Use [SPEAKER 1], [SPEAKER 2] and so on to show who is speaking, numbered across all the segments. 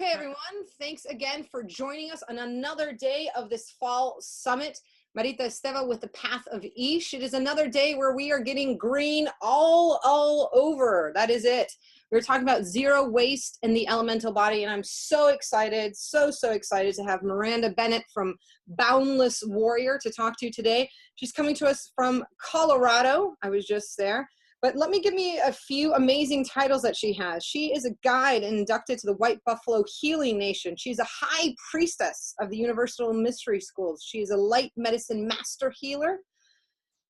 [SPEAKER 1] Hey everyone, thanks again for joining us on another day of this fall summit. Marita Esteva with the Path of Ish. It is another day where we are getting green all over. That is it. We're talking about zero waste in the elemental body, and I'm so excited, so excited to have Myranda Bennett from Boundless Warrior to talk to today. She's coming to us from Colorado. I was just there. But let me give me a few amazing titles that she has. She is a guide inducted to the White Buffalo Healing Nation. She's a high priestess of the Universal Mystery Schools. She is a light medicine master healer.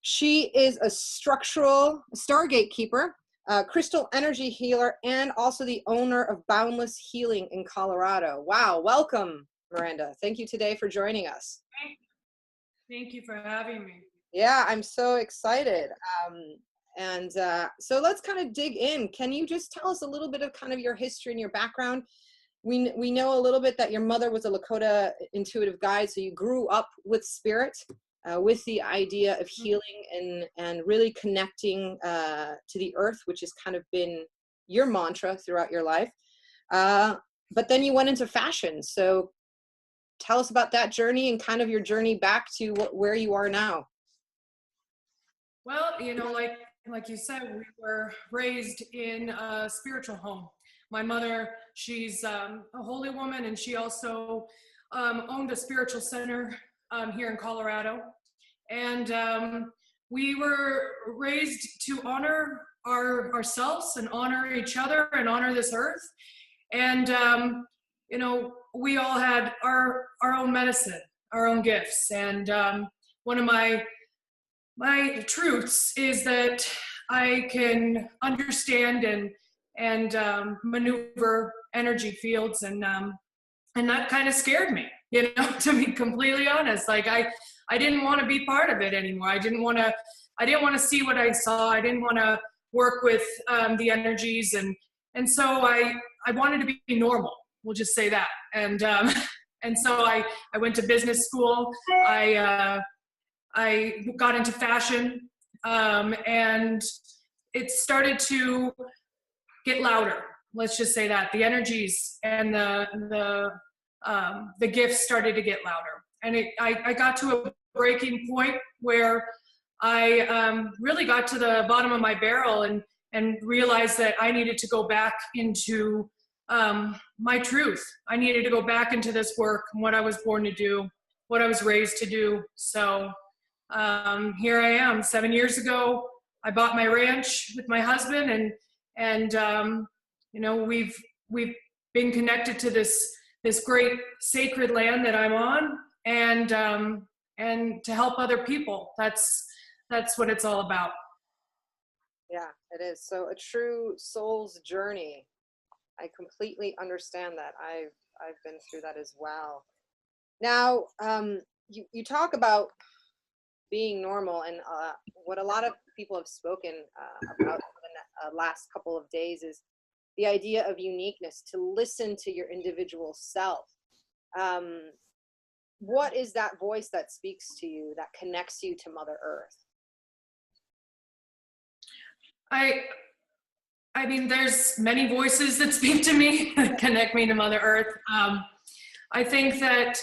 [SPEAKER 1] She is a structural Stargate keeper, a crystal energy healer, and also the owner of Boundless Healing in Colorado. Wow, welcome, Myranda. Thank you today for joining us.
[SPEAKER 2] Thank you for having me.
[SPEAKER 1] Yeah, I'm so excited. So let's kind of dig in. Can you just tell us a little bit of kind of your history and your background? We know a little bit that your mother was a Lakota intuitive guide, so you grew up with spirit, with the idea of healing and really connecting to the earth, which has kind of been your mantra throughout your life. But then you went into fashion. So tell us about that journey and kind of your journey back to where you are now.
[SPEAKER 2] Well, you know, like you said, we were raised in a spiritual home. My mother, she's a holy woman, and she also owned a spiritual center here in Colorado. And we were raised to honor ourselves and honor each other and honor this earth. And, you know, we all had our own medicine, our own gifts. And one of my truths is that I can understand and maneuver energy fields, and that kind of scared me, you know, to be completely honest. Like I didn't want to be part of it anymore. I didn't want to see what I saw. I didn't want to work with the energies, and so I wanted to be normal. We'll just say that. And so I went to business school. I got into fashion, and it started to get louder. Let's just say that the energies and the gifts started to get louder, and I got to a breaking point where I really got to the bottom of my barrel and realized that I needed to go back into my truth. I needed to go back into this work, what I was born to do, what I was raised to do. So here I am. 7 years ago, I bought my ranch with my husband, and you know, we've been connected to this great sacred land that I'm on, and to help other people. That's what it's all about.
[SPEAKER 1] Yeah, it is. So a true soul's journey. I completely understand that. I've been through that as well. Now, you talk about being normal, and what a lot of people have spoken about in the last couple of days is the idea of uniqueness, to listen to your individual self. What is that voice that speaks to you, that connects you to Mother Earth?
[SPEAKER 2] I mean, there's many voices that speak to me, that connect me to Mother Earth. I think that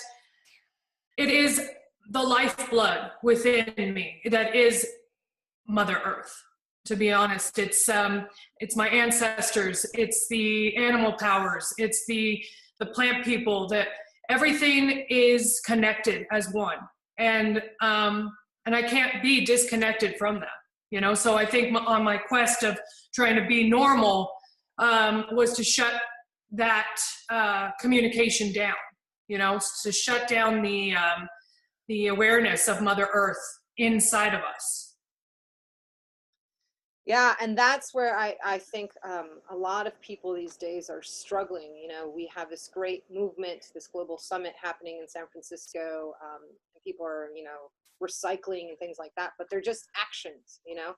[SPEAKER 2] it is the lifeblood within me that is Mother Earth. To be honest, it's my ancestors, it's the animal powers, it's the plant people. That everything is connected as one, and I can't be disconnected from them. You know, so I think on my quest of trying to be normal was to shut that communication down. You know, to shut down the awareness of Mother Earth inside of us.
[SPEAKER 1] Yeah, and that's where I think a lot of people these days are struggling. You know, we have this great movement, this global summit happening in San Francisco, and people are, you know, recycling and things like that, but they're just actions, you know.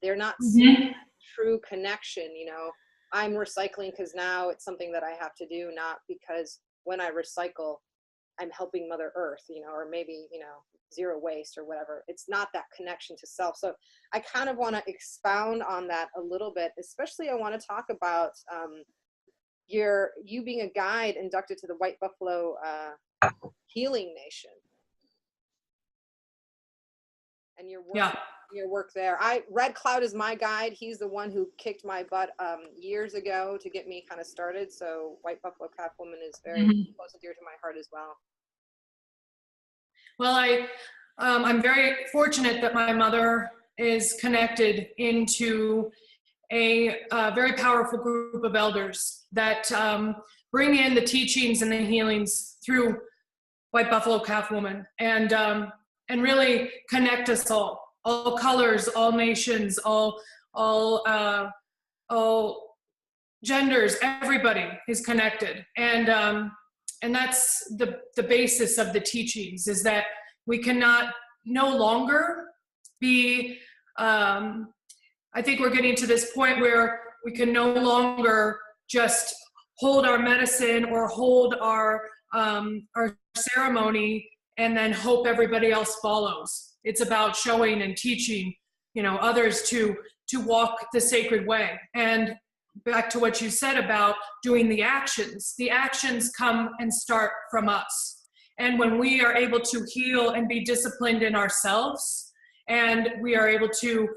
[SPEAKER 1] They're not seeing true connection. You know, I'm recycling because now it's something that I have to do, not because when I recycle, I'm helping Mother Earth, you know, or maybe, you know, zero waste or whatever. It's not that connection to self. So I kind of want to expound on that a little bit, especially I want to talk about you being a guide inducted to the White Buffalo Healing Nation, and your work there. Red Cloud is my guide. He's the one who kicked my butt years ago to get me kind of started. So White Buffalo Calf Woman is very close and dear to my heart as well.
[SPEAKER 2] Well, I'm very fortunate that my mother is connected into a very powerful group of elders that bring in the teachings and the healings through White Buffalo Calf Woman, and really connect us all colors, all nations, all genders. Everybody is connected, and that's the basis of the teachings, is that we cannot no longer be, I think we're getting to this point where we can no longer just hold our medicine or hold our ceremony and then hope everybody else follows. It's about showing and teaching, others to walk the sacred way. And back to what you said about doing the actions come and start from us. And when we are able to heal and be disciplined in ourselves, and we are able to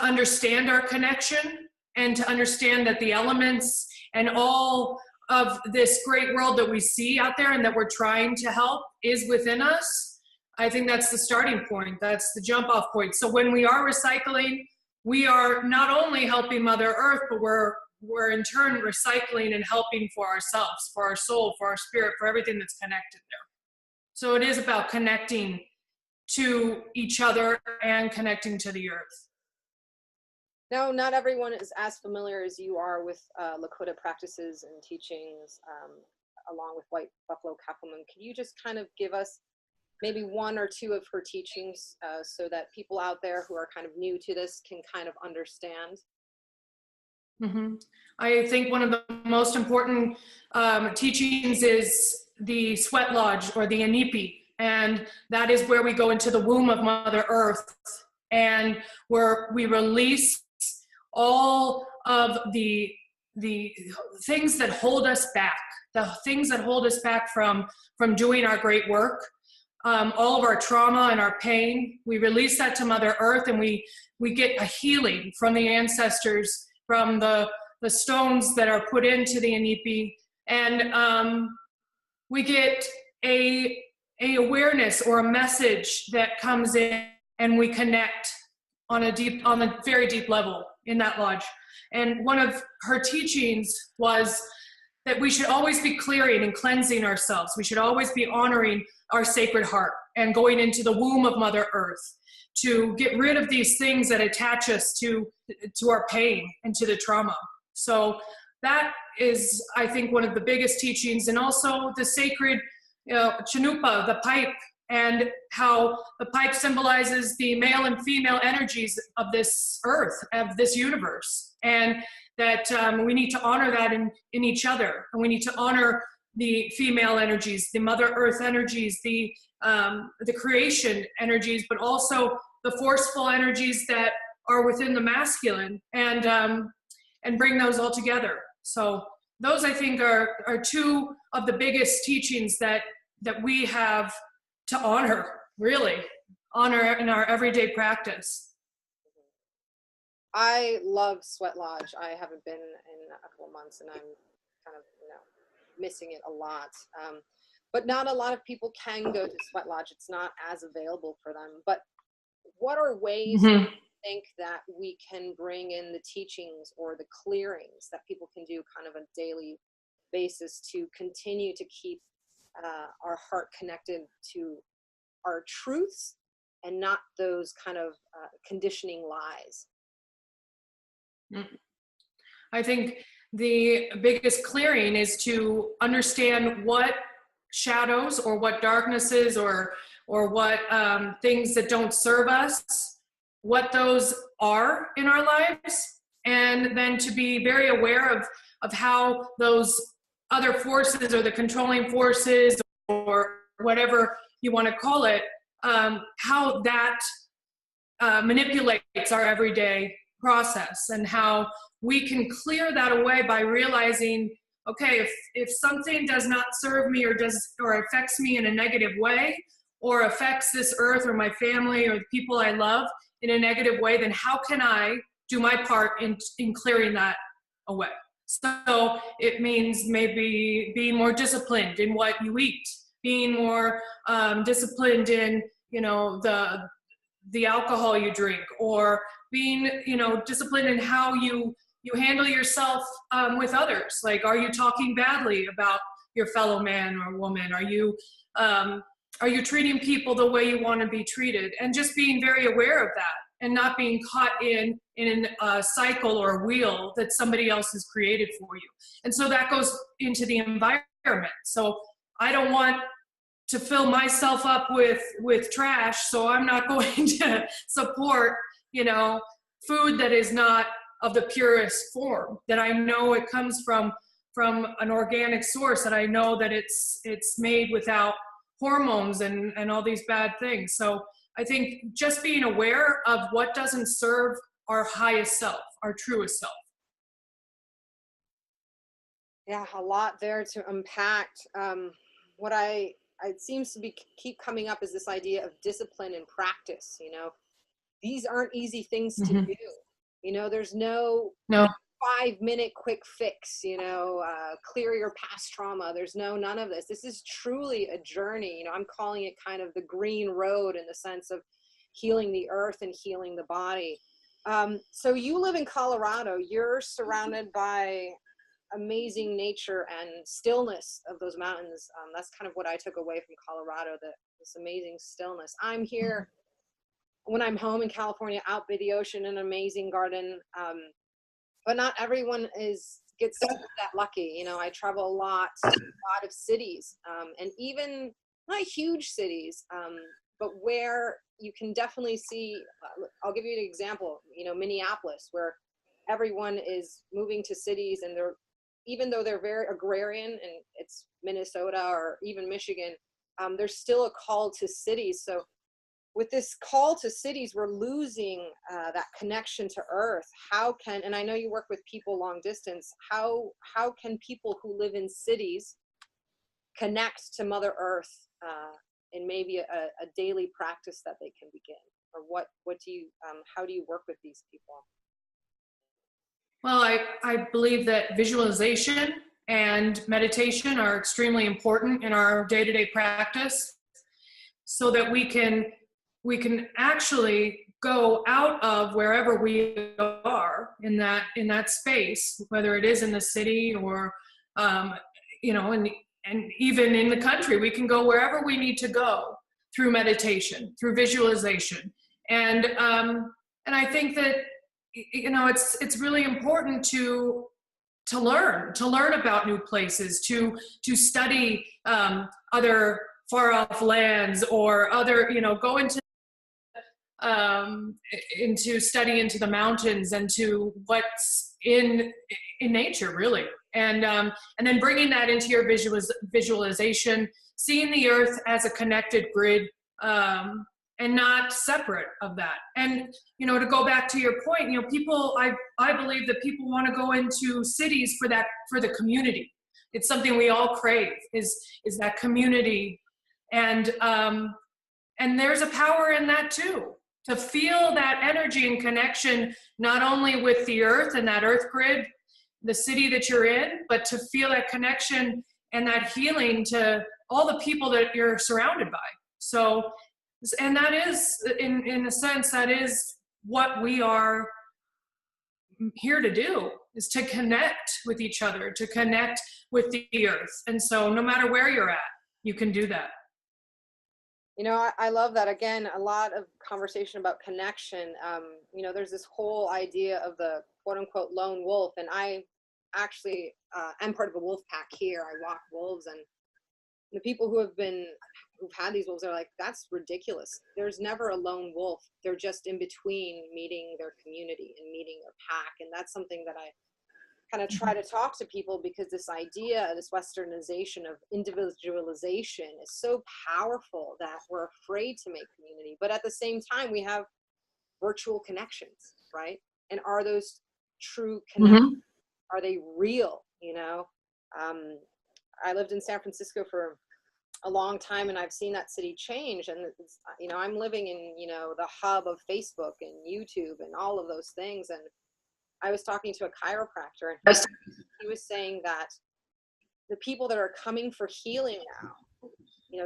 [SPEAKER 2] understand our connection, and to understand that the elements and all of this great world that we see out there and that we're trying to help is within us, I think that's the starting point. That's the jump off point. So when we are recycling, we are not only helping Mother Earth, but we're in turn recycling and helping for ourselves, for our soul, for our spirit, for everything that's connected there. So it is about connecting to each other and connecting to the earth.
[SPEAKER 1] Now, not everyone is as familiar as you are with Lakota practices and teachings, along with White Buffalo Calf Woman. Can you just kind of give us maybe one or two of her teachings so that people out there who are kind of new to this can kind of understand?
[SPEAKER 2] I think one of the most important teachings is the sweat lodge, or the inipi, and that is where we go into the womb of Mother Earth, and where we release all of the things that hold us back, from doing our great work, all of our trauma and our pain. We release that to Mother Earth, and we get a healing from the ancestors, from the stones that are put into the inipi, and we get a awareness or a message that comes in, and we connect on a very deep level in that lodge. And one of her teachings was that we should always be clearing and cleansing ourselves. We should always be honoring our sacred heart and going into the womb of Mother Earth to get rid of these things that attach us to our pain and to the trauma. So that is, I think, one of the biggest teachings. And also the sacred chanupa, the pipe, and how the pipe symbolizes the male and female energies of this earth, of this universe, and that we need to honor that in each other, and we need to honor the female energies, the Mother Earth energies, the creation energies, but also the forceful energies that are within the masculine, and bring those all together. So those, I think, are two of the biggest teachings that we have to honor, really honor in our everyday practice.
[SPEAKER 1] I love Sweat Lodge. I haven't been in a couple of months, and I'm kind of missing it a lot. But not a lot of people can go to Sweat Lodge. It's not as available for them. But what are ways you think that we can bring in the teachings or the clearings that people can do kind of a daily basis to continue to keep our heart connected to our truths and not those kind of conditioning lies?
[SPEAKER 2] I think the biggest clearing is to understand what shadows or what darknesses or what things that don't serve us, what those are in our lives, and then to be very aware of how those other forces or the controlling forces or whatever you want to call it, how that manipulates our everyday process, and how we can clear that away by realizing, okay, if something does not serve me or affects me in a negative way, or affects this earth or my family or the people I love in a negative way, then how can I do my part in clearing that away? So it means maybe being more disciplined in what you eat, being more disciplined in, you know, the alcohol you drink, or being, you know, disciplined in how you handle yourself with others. Like, are you talking badly about your fellow man or woman? Are you treating people the way you want to be treated? And just being very aware of that, and not being caught in a cycle or a wheel that somebody else has created for you. And so that goes into the environment. So I don't want to fill myself up with trash, so I'm not going to support, you know, food that is not of the purest form, that I know it comes from an organic source, that I know that it's made without hormones and all these bad things. So I think just being aware of what doesn't serve our highest self, our truest self.
[SPEAKER 1] Yeah, a lot there to unpack. What it seems to be keep coming up is this idea of discipline and practice. You know, these aren't easy things to do. You know, there's no 5-minute quick fix, you know, clear your past trauma. There's none of this. This is truly a journey. You know, I'm calling it kind of the green road, in the sense of healing the earth and healing the body. So you live in Colorado. You're surrounded by amazing nature and stillness of those mountains. That's kind of what I took away from Colorado, this amazing stillness. I'm here when I'm home in California, out by the ocean, an amazing garden. But not everyone gets that lucky. You know, I travel a lot to a lot of cities, and even not huge cities, but where you can definitely see, I'll give you an example, you know, Minneapolis, where everyone is moving to cities, and even though they're very agrarian, and it's Minnesota or even Michigan, there's still a call to cities. So with this call to cities, we're losing that connection to earth. And I know you work with people long distance, how can people who live in cities connect to Mother Earth in maybe a daily practice that they can begin? Or how do you work with these people?
[SPEAKER 2] Well, I believe that visualization and meditation are extremely important in our day-to-day practice, so that we can actually go out of wherever we are in that space, whether it is in the city or you know, and even in the country. We can go wherever we need to go through meditation, through visualization, and I think that, you know, it's really important to learn about new places, to study other far off lands, or other, you know, go into study into the mountains and to what's in nature, really, and then bringing that into your visualization, seeing the earth as a connected grid, and not separate of that. And, you know, to go back to your point, you know, people, I believe that people want to go into cities for the community. It's something we all crave, is that community. And there's a power in that too, to feel that energy and connection, not only with the earth and that earth grid, the city that you're in, but to feel that connection and that healing to all the people that you're surrounded by. So, and that is, in a sense, that is what we are here to do, is to connect with each other, to connect with the earth. And so no matter where you're at, you can do that.
[SPEAKER 1] You know, I love that. Again, a lot of conversation about connection. You know, there's this whole idea of the quote unquote lone wolf. And I actually am part of a wolf pack here. I walk wolves, and the people who've had these wolves are like, that's ridiculous. There's never a lone wolf. They're just in between meeting their community and meeting their pack. And that's something that I kind of try to talk to people, because this idea, this westernization of individualization is so powerful that we're afraid to make community. But at the same time, we have virtual connections, right? And are those true connections?
[SPEAKER 2] Mm-hmm.
[SPEAKER 1] Are they real? I lived in San Francisco for a long time, and I've seen that city change. And I'm living in the hub of Facebook and YouTube and all of those things. And I was talking to a chiropractor, and he was saying that the people that are coming for healing now,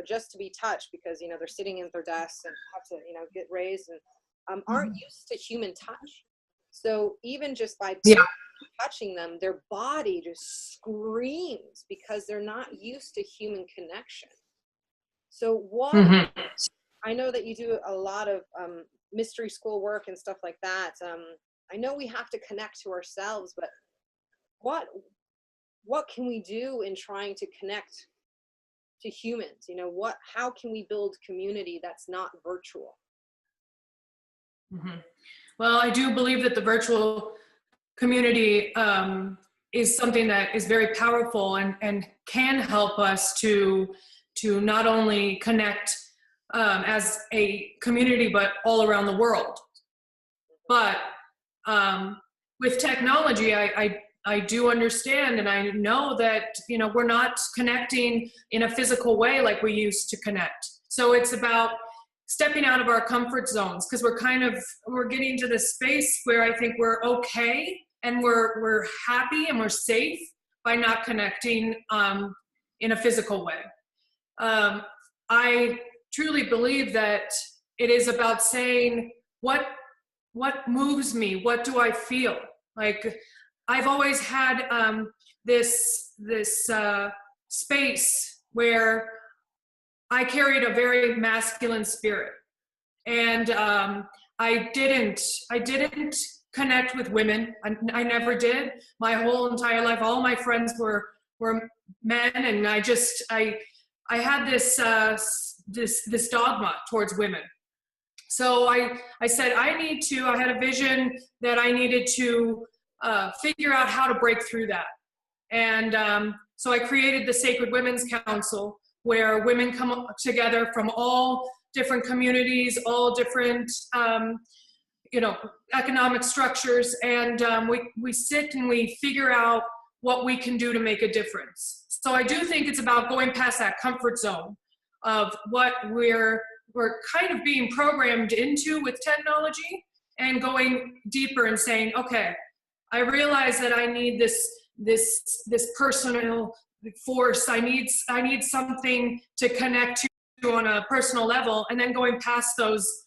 [SPEAKER 1] just to be touched because they're sitting at their desks and have to get raised, and aren't used to human touch. So even just by touching them, their body just screams because they're not used to human connection. So what, I know that you do a lot of mystery school work and stuff like that. I know we have to connect to ourselves, but what can we do in trying to connect to humans? How can we build community that's not virtual?
[SPEAKER 2] Well, I do believe that the virtual community is something that is very powerful and can help us to not only connect as a community, but all around the world. But with technology, I do understand, and I know that we're not connecting in a physical way like we used to connect. So it's about stepping out of our comfort zones, because we're getting to this space where I think we're okay and we're happy and we're safe by not connecting in a physical way. I truly believe that it is about saying what moves me, what do I feel? Like, I've always had this space where I carried a very masculine spirit, and I didn't connect with women. I never did. My whole entire life, all my friends were men, and I had this dogma towards women. So I said I had a vision that I needed to figure out how to break through that. And so I created the Sacred Women's Council, where women come together from all different communities, all different economic structures, and we sit and we figure out what we can do to make a difference. So I do think it's about going past that comfort zone of what we're kind of being programmed into with technology, and going deeper and saying, okay, I realize that I need this personal force. I need something to connect to on a personal level, and then going past those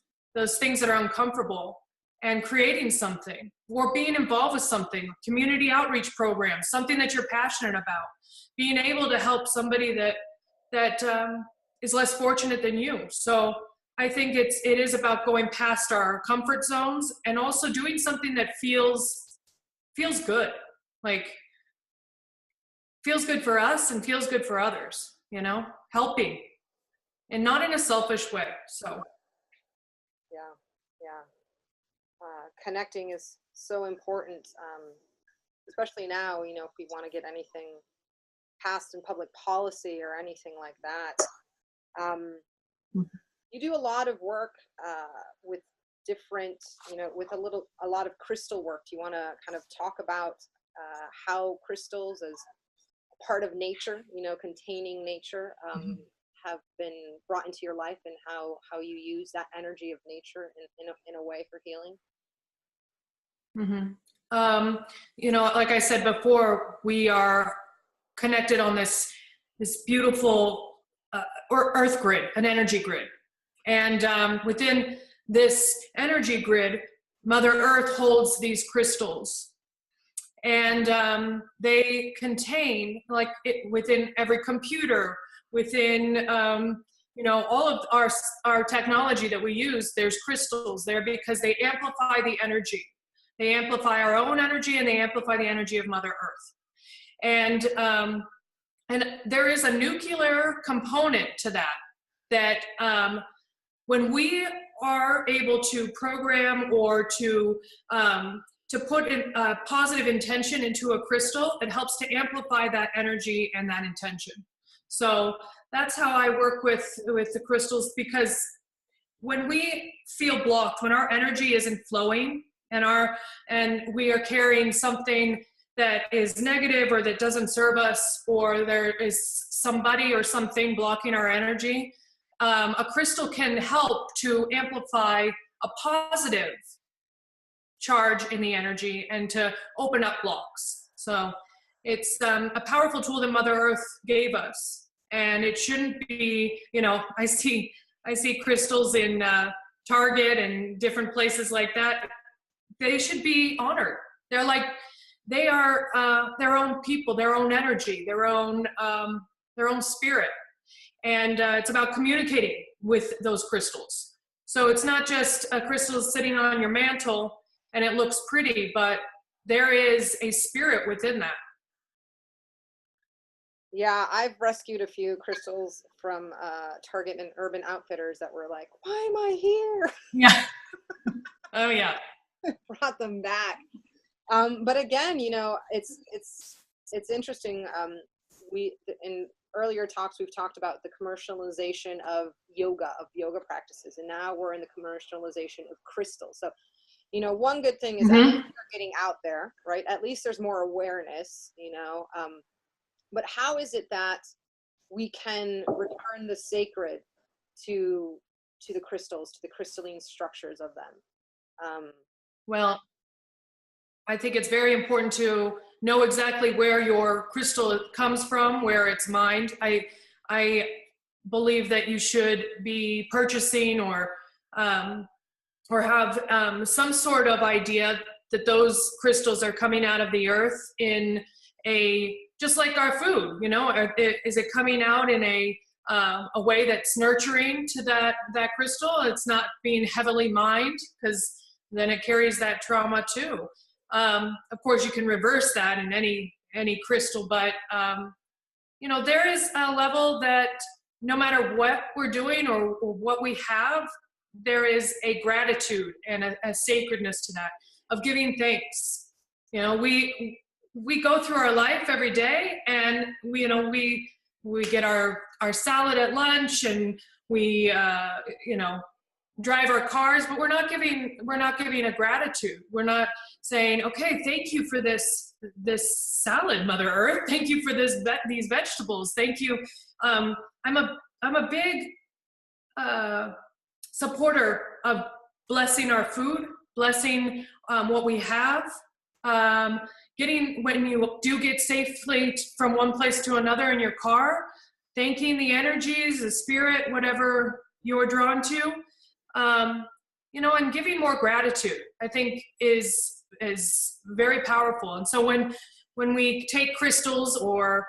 [SPEAKER 2] things that are uncomfortable and creating something, or being involved with something, community outreach programs, something that you're passionate about, being able to help somebody that is less fortunate than you. So I think it is about going past our comfort zones and also doing something that feels good, like feels good for us and feels good for others, helping, and not in a selfish way. So
[SPEAKER 1] connecting is so important, especially now, if we want to get anything passed in public policy or anything like that. You do a lot of work with different, with a lot of crystal work. Do you want to kind of talk about how crystals, as part of nature, containing nature, have been brought into your life, and how you use that energy of nature in a way for healing?
[SPEAKER 2] Like I said before, we are connected on this beautiful earth grid, an energy grid. And within this energy grid, Mother Earth holds these crystals. And they contain, within every computer, within all of our technology that we use, there's crystals there because they amplify the energy. They amplify our own energy, and they amplify the energy of Mother Earth. And there is a nuclear component to that when we are able to program or to put a positive intention into a crystal, it helps to amplify that energy and that intention. So that's how I work with the crystals, because when we feel blocked, when our energy isn't flowing and we are carrying something that is negative or that doesn't serve us, or there is somebody or something blocking our energy, a crystal can help to amplify a positive charge in the energy and to open up blocks. So it's a powerful tool that Mother Earth gave us, and it shouldn't be, you know, I see crystals in Target and different places like that. They should be honored. They're like, they are their own people, their own energy, their own spirit. And it's about communicating with those crystals. So it's not just a crystal sitting on your mantle and it looks pretty, but there is a spirit within that.
[SPEAKER 1] Yeah, I've rescued a few crystals from Target and Urban Outfitters that were like, why am I here?
[SPEAKER 2] Yeah. Oh yeah.
[SPEAKER 1] Brought them back. But again, you know, it's interesting. We, in earlier talks, we've talked about the commercialization of yoga practices, and now we're in the commercialization of crystals. So, you know, one good thing is that they're getting out there, right? At least there's more awareness, you know. But how is it that we can return the sacred to the crystals, to the crystalline structures of them?
[SPEAKER 2] Well, I think it's very important to know exactly where your crystal comes from, where it's mined. I believe that you should be purchasing or have some sort of idea that those crystals are coming out of the earth in just like our food, you know, is it coming out in a way that's nurturing to that crystal? It's not being heavily mined, because then it carries that trauma too. Of course, you can reverse that in any crystal, but you know, there is a level that no matter what we're doing or what we have, there is a gratitude and a sacredness to that, of giving thanks. You know, we go through our life every day, and we get our salad at lunch, and we you know, drive our cars, but we're not giving a gratitude. We're not saying, okay, thank you for this salad, Mother Earth. Thank you for these vegetables. Thank you. I'm a big supporter of blessing our food, blessing what we have. When you do get safely from one place to another in your car, thanking the energies, the spirit, whatever you're drawn to. You know, and giving more gratitude, I think, is very powerful. And so when we take crystals or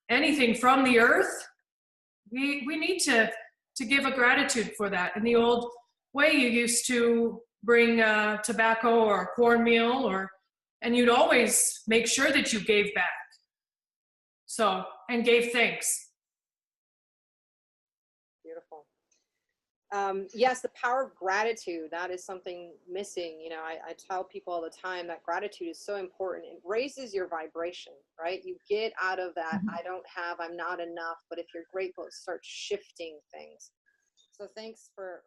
[SPEAKER 2] anything from the earth, we need to give a gratitude for that. In the old way, you used to bring tobacco or cornmeal, and you'd always make sure that you gave back. So, and gave thanks.
[SPEAKER 1] Yes, the power of gratitude, that is something missing. You know, I tell people all the time that gratitude is so important. It raises your vibration, right? You get out of that, I don't have, I'm not enough, but if you're grateful, it starts shifting things. So thanks for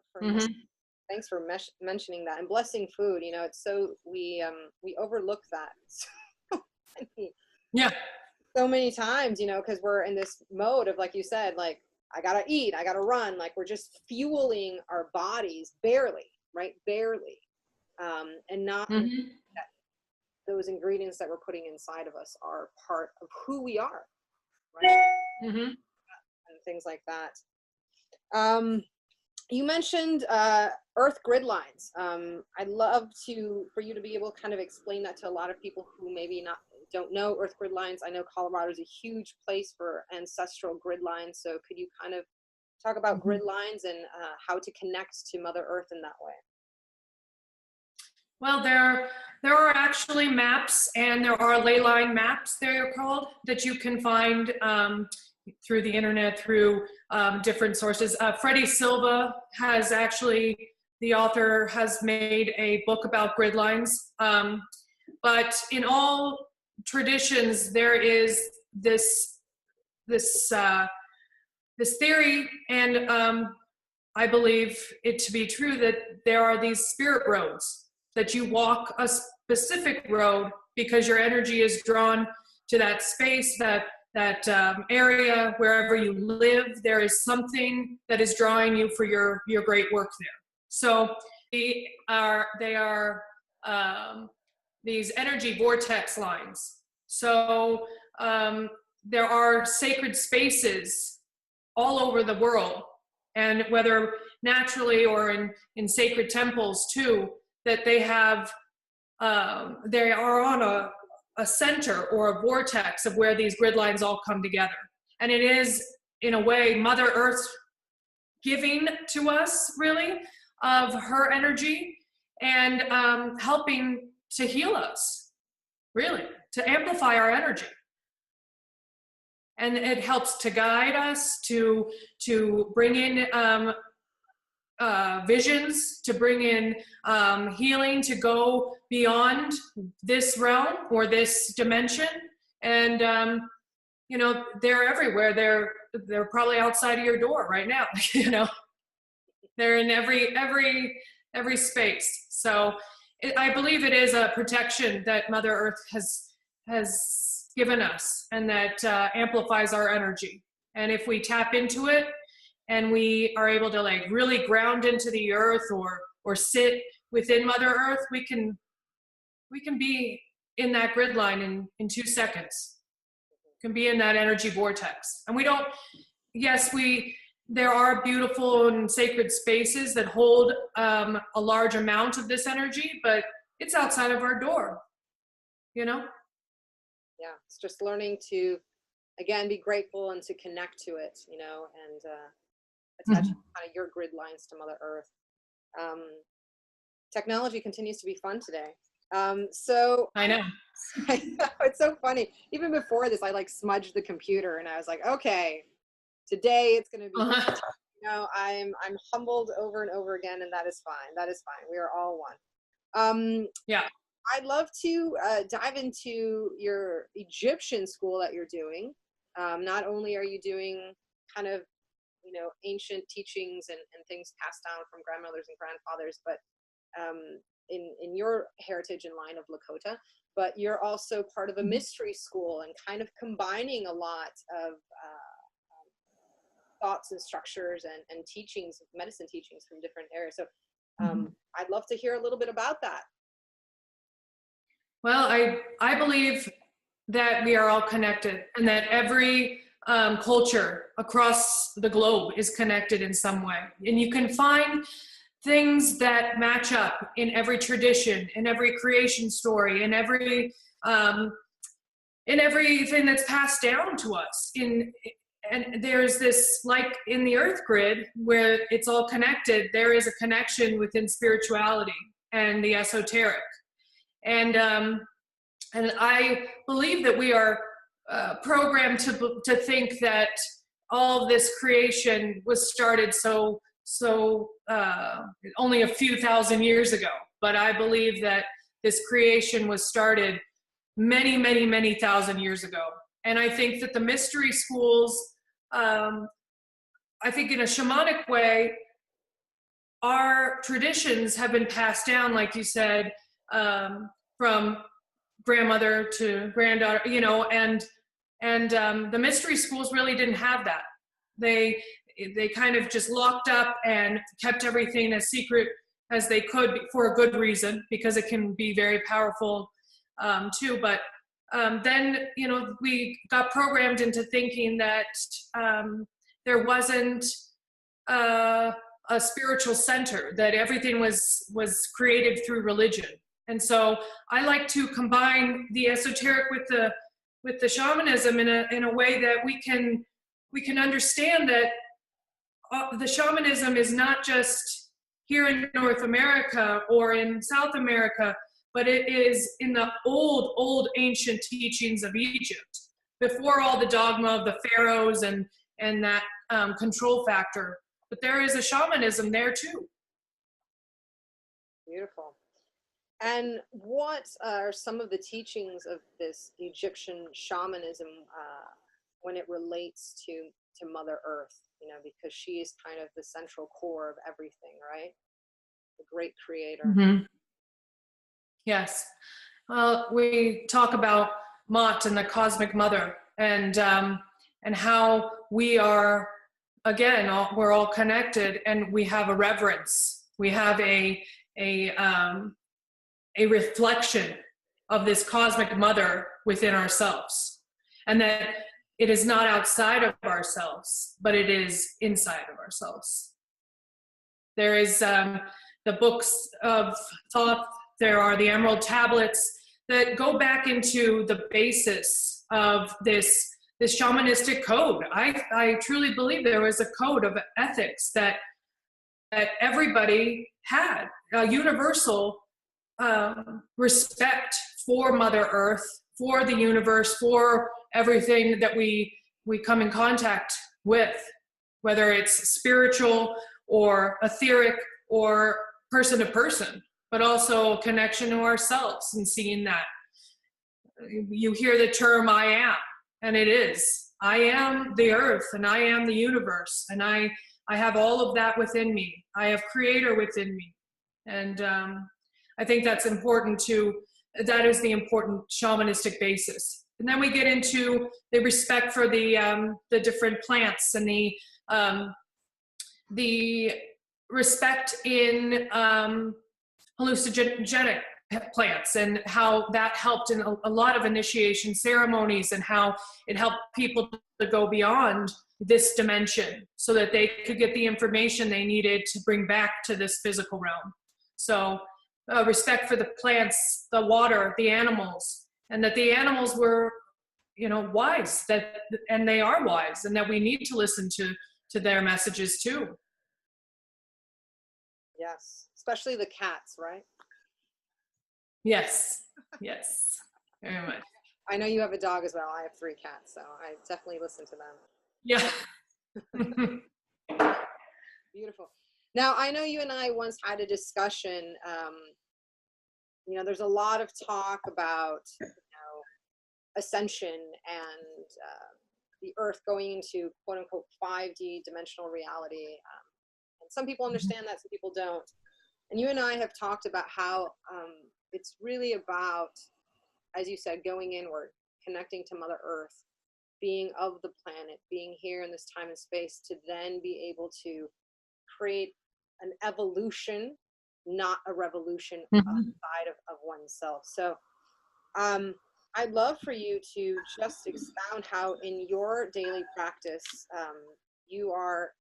[SPEAKER 1] mentioning that, and blessing food. You know, it's so, we overlook that.
[SPEAKER 2] Yeah.
[SPEAKER 1] So many times, you know, because we're in this mode of, like you said, like, I gotta eat, I gotta run, like we're just fueling our bodies barely, right? Barely. And not that those ingredients that we're putting inside of us are part of who we are, right? And things like that. You mentioned Earth Gridlines. I'd love for you to be able to kind of explain that to a lot of people who maybe don't know Earth Gridlines. I know Colorado is a huge place for ancestral grid lines. So could you kind of talk about grid lines and how to connect to Mother Earth in that way?
[SPEAKER 2] Well, there are actually maps, and there are ley line maps, they're called, that you can find through the internet, through different sources. Freddie Silva has actually, the author, has made a book about grid lines. But in all traditions, there is this theory, and I believe it to be true, that there are these spirit roads that you walk a specific road because your energy is drawn to that space, that area, wherever you live. There is something that is drawing you for your great work there. So they are these energy vortex lines. So there are sacred spaces all over the world, and whether naturally or in sacred temples too, that they have, they are on a center or a vortex of where these grid lines all come together. And it is, in a way, Mother Earth giving to us, really, of her energy and helping to heal us, really, to amplify our energy. And it helps to guide us, to bring in visions, to bring in healing, to go beyond this realm or this dimension. And you know, they're everywhere. They're probably outside of your door right now. You know, they're in every space. So I believe it is a protection that Mother Earth has given us, and that amplifies our energy. And if we tap into it and we are able to like really ground into the earth or sit within Mother Earth, we can be in that grid line in 2 seconds. Can be in that energy vortex. And we don't, yes, there are beautiful and sacred spaces that hold a large amount of this energy, but it's outside of our door, you know?
[SPEAKER 1] Yeah, it's just learning to, again, be grateful and to connect to it, you know, and attach kind of your grid lines to Mother Earth. Technology continues to be fun today. So
[SPEAKER 2] I know.
[SPEAKER 1] It's so funny. Even before this, I like smudged the computer and I was like, okay, today it's going to be, you know, I'm humbled over and over again, and that is fine. That is fine. We are all one.
[SPEAKER 2] Yeah.
[SPEAKER 1] I'd love to dive into your Egyptian school that you're doing. Not only are you doing kind of, you know, ancient teachings and things passed down from grandmothers and grandfathers, but in your heritage and line of Lakota, but you're also part of a mystery school and kind of combining a lot of thoughts and structures and teachings, medicine teachings from different areas. So I'd love to hear a little bit about that.
[SPEAKER 2] Well, I believe that we are all connected, and that every culture across the globe is connected in some way. And you can find things that match up in every tradition, in every creation story, in everything that's passed down to us. And there's this, like in the Earth grid, where it's all connected, there is a connection within spirituality and the esoteric. And I believe that we are programmed to think that all of this creation was started so only a few thousand years ago. But I believe that this creation was started many, many, many thousand years ago. And I think that the mystery schools, I think in a shamanic way, our traditions have been passed down, like you said, from grandmother to granddaughter, you know, and the mystery schools really didn't have that. They kind of just locked up and kept everything as secret as they could for a good reason, because it can be very powerful too. But then, you know, we got programmed into thinking that there wasn't a spiritual center, that everything was created through religion. And so I like to combine the esoteric with the shamanism in a way that we can understand that the shamanism is not just here in North America or in South America, but it is in the old ancient teachings of Egypt, before all the dogma of the pharaohs and that control factor. But there is a shamanism there too.
[SPEAKER 1] Beautiful. And what are some of the teachings of this Egyptian shamanism when it relates to Mother Earth? You know, because she is kind of the central core of everything, right? The great creator.
[SPEAKER 2] Yes. Well, we talk about Mott and the Cosmic Mother, and how we are, again, we're all connected, and we have a reverence. We have a reflection of this Cosmic Mother within ourselves, and that it is not outside of ourselves, but it is inside of ourselves. There is the books of thought. There are the Emerald Tablets that go back into the basis of this shamanistic code. I truly believe there was a code of ethics that everybody had, a universal respect for Mother Earth, for the universe, for everything that we come in contact with, whether it's spiritual or etheric or person to person, but also a connection to ourselves and seeing that. You hear the term I am, and it is. I am the earth, and I am the universe, and I have all of that within me. I have Creator within me. And I think that's important that is the important shamanistic basis. And then we get into the respect for the different plants, and the respect in hallucinogenic plants, and how that helped in a lot of initiation ceremonies, and how it helped people to go beyond this dimension so that they could get the information they needed to bring back to this physical realm. So respect for the plants, the water, the animals, and that the animals were, wise, and they are wise, and that we need to listen to their messages too.
[SPEAKER 1] Yes, especially the cats, right?
[SPEAKER 2] Yes, yes, very much.
[SPEAKER 1] I know you have a dog as well. I have 3 cats, so I definitely listen to them.
[SPEAKER 2] Yeah.
[SPEAKER 1] Beautiful. Now, I know you and I once had a discussion. There's a lot of talk about, ascension and the earth going into quote unquote 5D dimensional reality. And some people understand that, some people don't. And you and I have talked about how it's really about, as you said, going inward, connecting to Mother Earth, being of the planet, being here in this time and space, to then be able to create an evolution, not a revolution outside of oneself. So I'd love for you to just expound how in your daily practice you are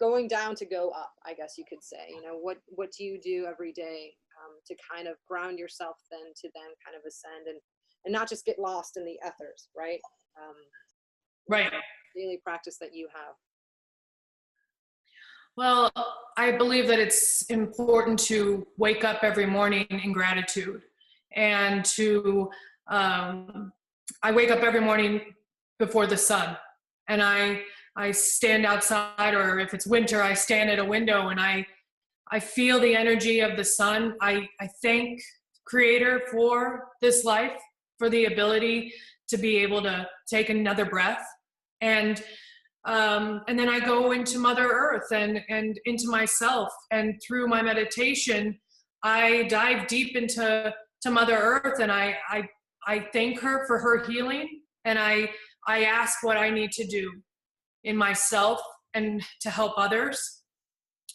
[SPEAKER 1] going down to go up, I guess you could say. What do you do every day to kind of ground yourself then to then kind of ascend and not just get lost in the ethers, right?
[SPEAKER 2] Right.
[SPEAKER 1] Daily practice that you have.
[SPEAKER 2] Well, I believe that it's important to wake up every morning in gratitude, and I wake up every morning before the sun, and I stand outside, or if it's winter, I stand at a window, and I feel the energy of the sun. I thank Creator for this life, for the ability to be able to take another breath. And then I go into Mother Earth and into myself. And through my meditation, I dive deep into Mother Earth, and I thank her for her healing. And I ask what I need to do in myself and to help others.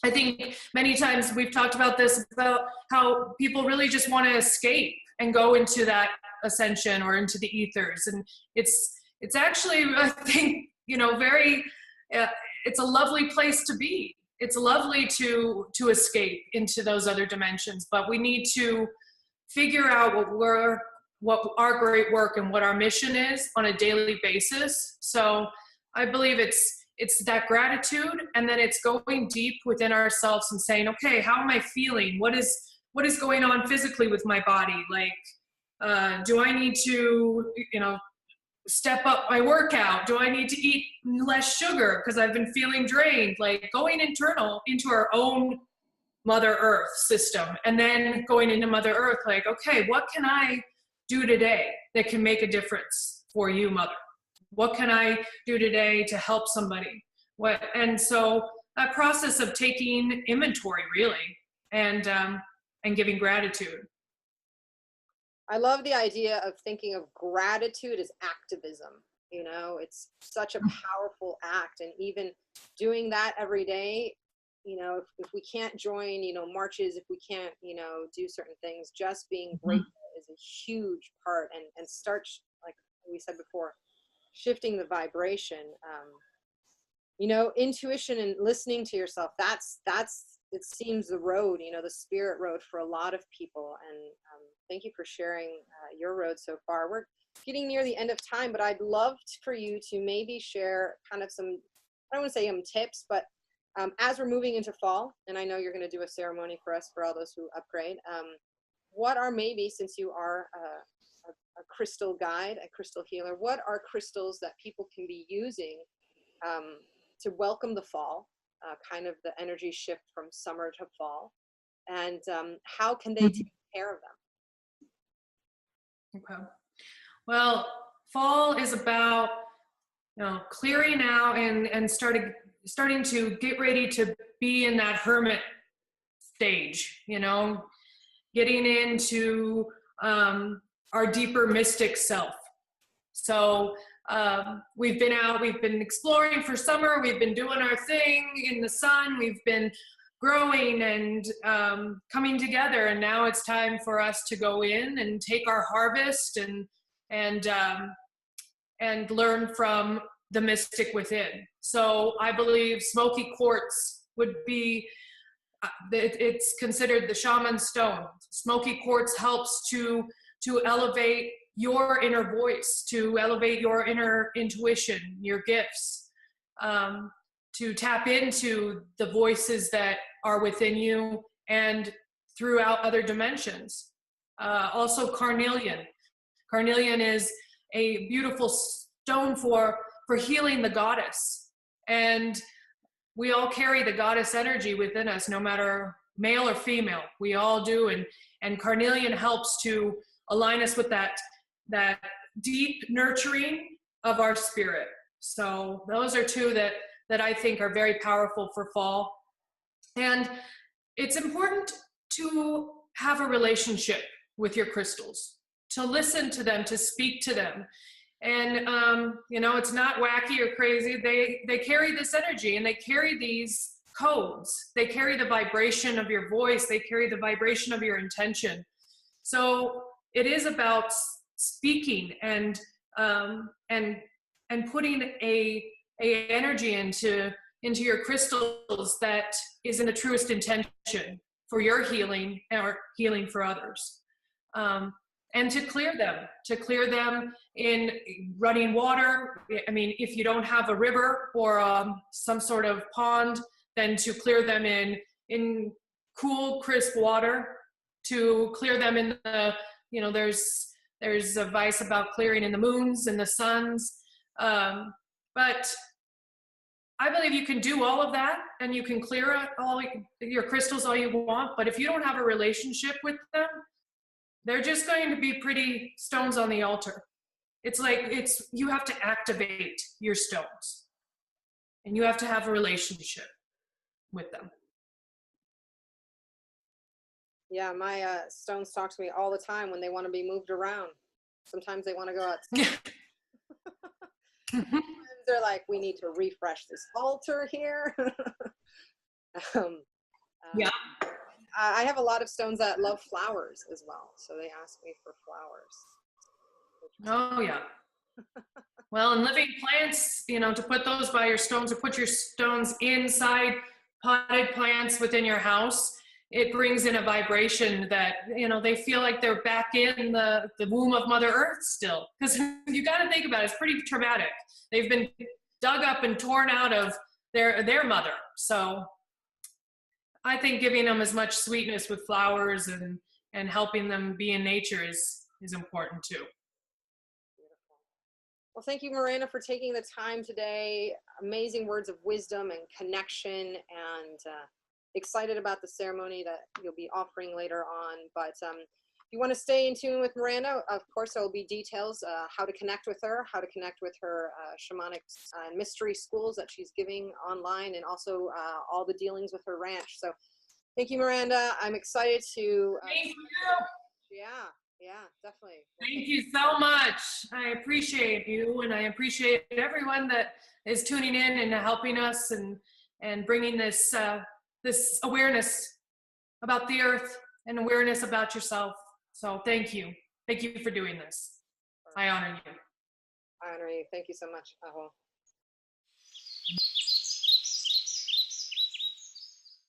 [SPEAKER 2] I think many times we've talked about this, about how people really just want to escape and go into that ascension or into the ethers. And it's actually, I think, very, it's a lovely place to be. It's lovely to escape into those other dimensions, but we need to figure out what our great work and what our mission is on a daily basis. So I believe it's that gratitude, and then it's going deep within ourselves and saying, okay, how am I feeling? What is going on physically with my body? Like, do I need to, step up my workout? Do I need to eat less sugar because I've been feeling drained? Like, going internal into our own Mother Earth system, and then going into Mother Earth, like, okay, what can I do today that can make a difference for you, Mother? What can I do today to help somebody? And so that process of taking inventory, really, and and giving gratitude.
[SPEAKER 1] I love the idea of thinking of gratitude as activism. You know, it's such a powerful act. And even doing that every day, you know, if we can't join, you know, marches, if we can't, you know, do certain things, just being grateful is a huge part, and start, like we said before, shifting the vibration. You know, intuition and listening to yourself, that's it seems the road, you know, the spirit road for a lot of people. And thank you for sharing your road so far. We're getting near the end of time, but I'd love for you to maybe share kind of some, I don't want to say tips, but as we're moving into fall, and I know you're going to do a ceremony for us, for all those who upgrade, what are maybe, since you are a crystal guide, a crystal healer, what are crystals that people can be using to welcome the fall, kind of the energy shift from summer to fall, and how can they take care of them?
[SPEAKER 2] Okay. Well, fall is about, you know, clearing out and starting to get ready to be in that hermit stage, you know, getting into our deeper mystic self. So we've been exploring for summer, we've been doing our thing in the sun, we've been growing and coming together, and now it's time for us to go in and take our harvest and learn from the mystic within. So I believe smoky quartz would be, it's considered the shaman stone. Smoky quartz helps to elevate your inner voice, to elevate your inner intuition, your gifts, to tap into the voices that are within you and throughout other dimensions. Also carnelian. Carnelian is a beautiful stone for healing the goddess. And we all carry the goddess energy within us, no matter male or female. We all do. And carnelian helps to align us with that deep nurturing of our spirit. So those are two that I think are very powerful for fall. And it's important to have a relationship with your crystals, to listen to them, to speak to them. And, you know, it's not wacky or crazy. They carry this energy, and they carry these codes. They carry the vibration of your voice. They carry the vibration of your intention. So it is about speaking and putting a energy into your crystals that is in the truest intention for your healing or healing for others. And to clear them in running water. I mean, if you don't have a river or some sort of pond, then to clear them in cool, crisp water, to clear them in the, you know, there's advice about clearing in the moons and the suns. But I believe you can do all of that, and you can clear all your crystals all you want, but if you don't have a relationship with them, they're just going to be pretty stones on the altar. It's like, you have to activate your stones, and you have to have a relationship with them.
[SPEAKER 1] Yeah, my stones talk to me all the time when they want to be moved around. Sometimes they want to go outside. Sometimes they're like, we need to refresh this altar here.
[SPEAKER 2] Yeah.
[SPEAKER 1] I have a lot of stones that love flowers as well, so they ask me for flowers.
[SPEAKER 2] Oh yeah. Well, and living plants, you know, to put those by your stones, or put your stones inside potted plants within your house, it brings in a vibration that, you know, they feel like they're back in the womb of Mother Earth still. Because you got to think about it, it's pretty traumatic. They've been dug up and torn out of their mother. So I think giving them as much sweetness with flowers and helping them be in nature is important too.
[SPEAKER 1] Beautiful. Well, thank you, Myranda, for taking the time today. Amazing words of wisdom and connection, and excited about the ceremony that you'll be offering later on. But if you want to stay in tune with Myranda, of course, there will be details, how to connect with her, how to connect with her shamanic mystery schools that she's giving online, and also all the dealings with her ranch. So Thank you, Myranda. I'm excited to.
[SPEAKER 2] Thank you.
[SPEAKER 1] Yeah, definitely.
[SPEAKER 2] Thank you so much. I appreciate you, and I appreciate everyone that is tuning in and helping us and bringing this this awareness about the earth and awareness about yourself. So thank you. Thank you for doing this. I honor you.
[SPEAKER 1] I honor you. Thank you so much, Aho.